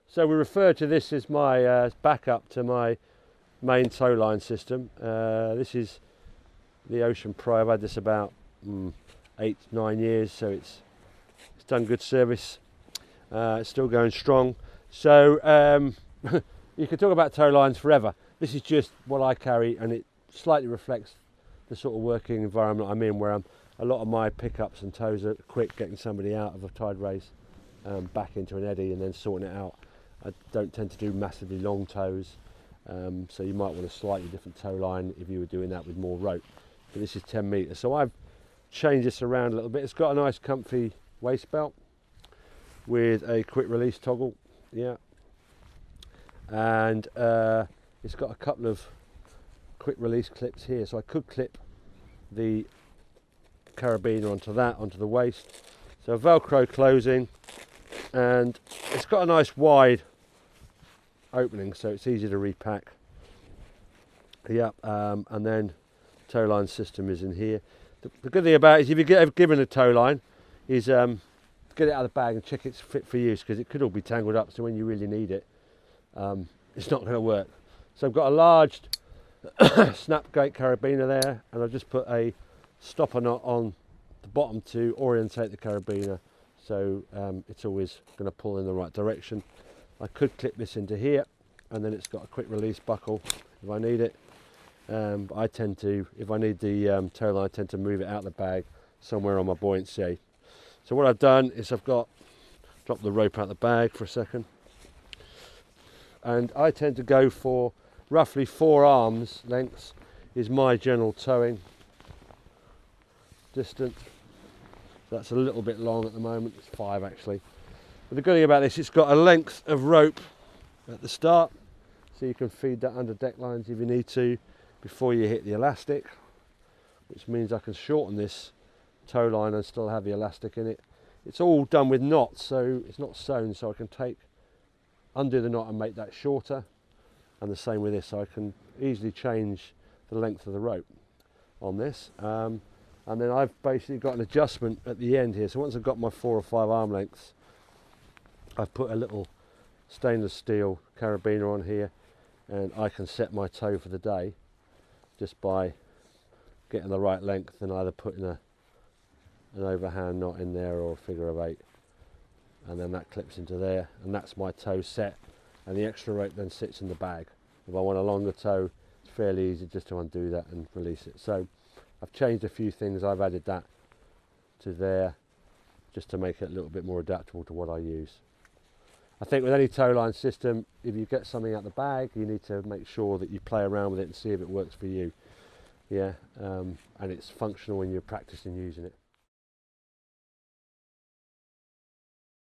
So we refer to this as my backup to my main tow line system. This is the Ocean Pro. I've had this about 8-9 years, so it's done good service. It's still going strong. So you could talk about tow lines forever. This is just what I carry, and it slightly reflects the sort of working environment I'm in, where a lot of my pickups and tows are quick, getting somebody out of a tide race back into an eddy and then sorting it out. I don't tend to do massively long tows, so you might want a slightly different tow line if you were doing that with more rope. But this is 10 metres, so I've changed this around a little bit. It's got a nice comfy waist belt with a quick release toggle, and it's got a couple of quick release clips here, so I could clip the carabiner onto the waist. So Velcro closing, and it's got a nice wide opening, so it's easy to repack. And then tow line system is in here. The good thing about it is, if you get given a tow line, is get it out of the bag and check it's fit for use, because it could all be tangled up, so when you really need it, it's not going to work. So I've got a large snap gate carabiner there, and I've just put a stopper knot on the bottom to orientate the carabiner, so it's always going to pull in the right direction. I could clip this into here, and then it's got a quick release buckle if I need it. But I tend to, if I need the tow line, I tend to move it out of the bag somewhere on my buoyancy. So what I've done is I've dropped the rope out of the bag for a second, and I tend to go for roughly 4 arms lengths is my general towing distance. That's a little bit long at the moment, it's 5 actually. But the good thing about this, it's got a length of rope at the start, so you can feed that under deck lines if you need to before you hit the elastic, which means I can shorten this tow line and still have the elastic in it. It's all done with knots, so it's not sewn, so I can undo the knot and make that shorter, and the same with this, so I can easily change the length of the rope on this. And then I've basically got an adjustment at the end here, so once I've got my 4 or 5 arm lengths, I've put a little stainless steel carabiner on here, and I can set my tow for the day just by getting the right length and either putting an overhand knot in there or a figure of 8, and then that clips into there, and that's my tow set, and the extra rope then sits in the bag. If I want a longer tow, it's fairly easy just to undo that and release it. So I've changed a few things. I've added that to there just to make it a little bit more adaptable to what I use. I think with any tow line system, if you get something out the bag, you need to make sure that you play around with it and see if it works for you. And it's functional when you're practicing using it.